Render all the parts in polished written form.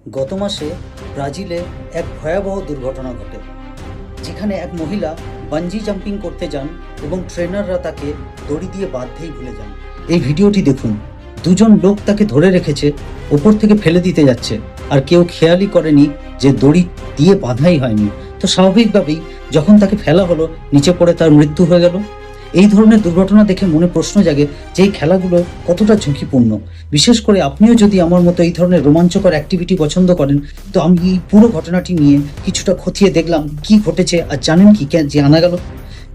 গত মাসে ব্রাজিলে এক ভয়াবহ দুর্ঘটনা ঘটে, যেখানে এক মহিলা বাঞ্জি জাম্পিং করতে যান এবং ট্রেনাররা তাকে দড়ি দিয়ে বাঁধতেই ভুলে যান। এই ভিডিওটি দেখুন। দুজন লোক তাকে ধরে রেখেছে, ওপর থেকে ফেলে দিতে যাচ্ছে, আর কেউ খেয়ালই করেনি যে দড়ি দিয়ে বাঁধাই হয়নি। তো স্বাভাবিকভাবেই যখন তাকে ফেলা হলো, নিচে পড়ে তার মৃত্যু হয়ে গেল। এই ধরনের দুর্ঘটনা দেখে মনে প্রশ্ন জাগে যে এই খেলাগুলো কতটা ঝুঁকিপূর্ণ। বিশেষ করে আপনিও যদি আমার মতো এই ধরনের রোমাঞ্চকর অ্যাক্টিভিটি পছন্দ করেন, তো আমি এই পুরো ঘটনাটি নিয়ে কিছুটা খতিয়ে দেখলাম কি ঘটেছে। আর জানেন কি জানা গেল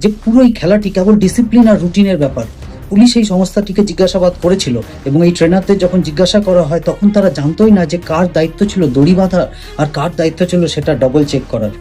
যে পুরো এই খেলাটি কেবল ডিসিপ্লিন আর রুটিনের ব্যাপার। পুলিশ এই সংস্থাটিকে জিজ্ঞাসাবাদ করেছিল এবং এই ট্রেনারদের যখন জিজ্ঞাসা করা হয় তখন তারা জানতোই না যে কার দায়িত্ব ছিল দড়ি বাঁধা আর কার দায়িত্ব ছিল সেটা ডবল চেক করার।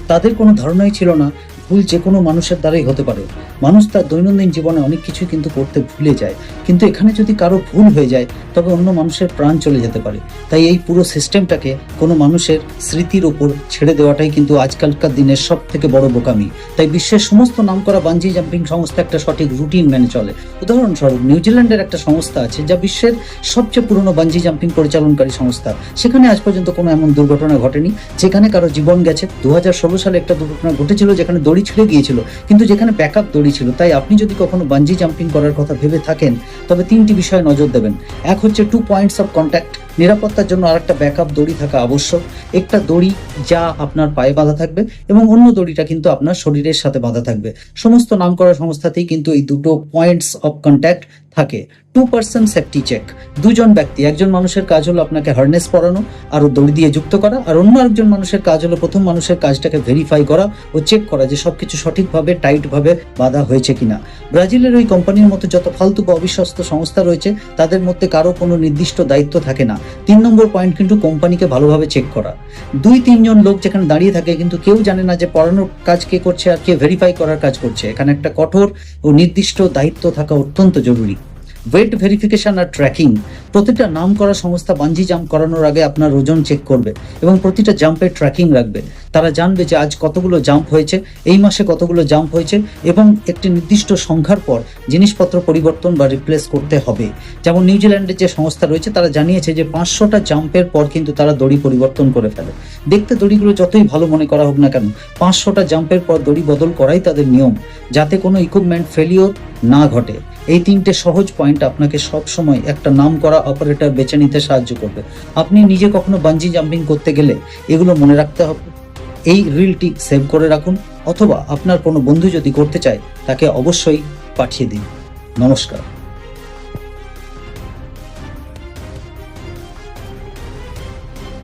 তাদের কোনো ধারণাই ছিল না ভুল যে কোনো মানুষের দ্বারাই হতে পারে। মানুষ তার দৈনন্দিন জীবনে অনেক কিছু কিন্তু করতে ভুলে যায়, কিন্তু এখানে যদি কারো ভুল হয়ে যায় তবে অন্য মানুষের প্রাণ চলে যেতে পারে। তাই এই পুরো সিস্টেমটাকে কোনো মানুষের স্মৃতির ওপর ছেড়ে দেওয়াটাই কিন্তু আজকালকার দিনের সব থেকে বড় বোকামি। তাই বিশ্বের সমস্ত নামকরা বাঞ্জি জাম্পিং সংস্থা একটা সঠিক রুটিন মেনে চলে। উদাহরণস্বরূপ নিউজিল্যান্ডের একটা সংস্থা আছে যা বিশ্বের সবচেয়ে পুরনো বাঞ্জি জাম্পিং পরিচালনকারী সংস্থা। সেখানে আজ পর্যন্ত কোনো এমন দুর্ঘটনা ঘটেনি যেখানে কারো জীবন গেছে। 2016 সালে একটা দুর্ঘটনা ঘটেছিল যেখানে দড়ি ছিঁড়ে গিয়েছিল, কিন্তু যেখানে ব্যাকআপ দড়ি ছিল। তাই আপনি যদি কখনো বাঞ্জি জাম্পিং করার কথা ভেবে থাকেন তবে 3টি বিষয়ে নজর দেবেন। এক হচ্ছে 2 পয়েন্টস অফ কন্ট্যাক্ট। নিরাপত্তার জন্য আরেকটা ব্যাকআপ দড়ি থাকা আবশ্যক। একটা দড়ি যা আপনার পায়ে বাঁধা থাকবে এবং অন্য দড়িটা কিন্তু আপনার শরীরের সাথে বাঁধা থাকবে। সমস্ত নামকরা সংস্থাতেই কিন্তু এই দুটো পয়েন্টস অফ কন্ট্যাক্ট থাকে। 2 সেফটি চেক। দুজন ব্যক্তি, একজন মানুষের কাজ হলো আপনাকে হার্নেস পরানো আর দড়ি দিয়ে যুক্ত করা, আর অন্য একজন মানুষের কাজ হলো প্রথম মানুষের কাজটাকে ভেরিফাই করা ও চেক করা যে সবকিছু সঠিকভাবে টাইটভাবে বাঁধা হয়েছে কিনা। ব্রাজিলের ওই কোম্পানির মতো যত ফালতু বা অবিশ্বস্ত সংস্থা রয়েছে তাদের মধ্যে কারো কোনো নির্দিষ্ট দায়িত্ব থাকে না। 3 নম্বর পয়েন্ট কিন্তু কোম্পানিকে ভালোভাবে চেক করা। 2-3 জন লোক যেখানে দাঁড়িয়ে থাকে কিন্তু কেউ জানে না যে পড়ানোর কাজ কে করছে আর কে ভেরিফাই করার কাজ করছে। এখানে একটা কঠোর ও নির্দিষ্ট দায়িত্ব থাকা অত্যন্ত জরুরি। ওয়েট ভেরিফিকেশন আর ট্র্যাকিং। প্রতিটা নাম করা সংস্থা বাঞ্জি জাম্প করানোর আগে আপনার ওজন চেক করবে এবং প্রতিটা জাম্পের ট্র্যাকিং রাখবে। তারা জানবে যে আজ কতগুলো জাম্প হয়েছে, এই মাসে কতগুলো জাম্প হয়েছে এবং একটি নির্দিষ্ট সংখ্যার পর জিনিসপত্র পরিবর্তন বা রিপ্লেস করতে হবে। যেমন নিউজিল্যান্ডের যে সংস্থা রয়েছে তারা জানিয়েছে যে 500টা জাম্পের পর কিন্তু তারা দড়ি পরিবর্তন করে ফেলে। দেখতে দড়িগুলো যতই ভালো মনে করা হোক না কেন, 500টা জাম্পের পর দড়ি বদল করাই তাদের নিয়ম, যাতে কোনো ইকুইপমেন্ট ফেলিওর না ঘটে। এই 3টে সহজ পয়েন্ট আপনাকে সব সময় একটা নাম করা অপারেটর বেছে নিতে সাহায্য করবে। আপনি নিজে কখনো বাঞ্জি জাম্পিং করতে গেলে এগুলো মনে রাখতে হবে। এই রিলটি সেভ করে রাখুন, অথবা আপনার কোনো বন্ধু যদি করতে চায় তাকে অবশ্যই পাঠিয়ে দিন। নমস্কার।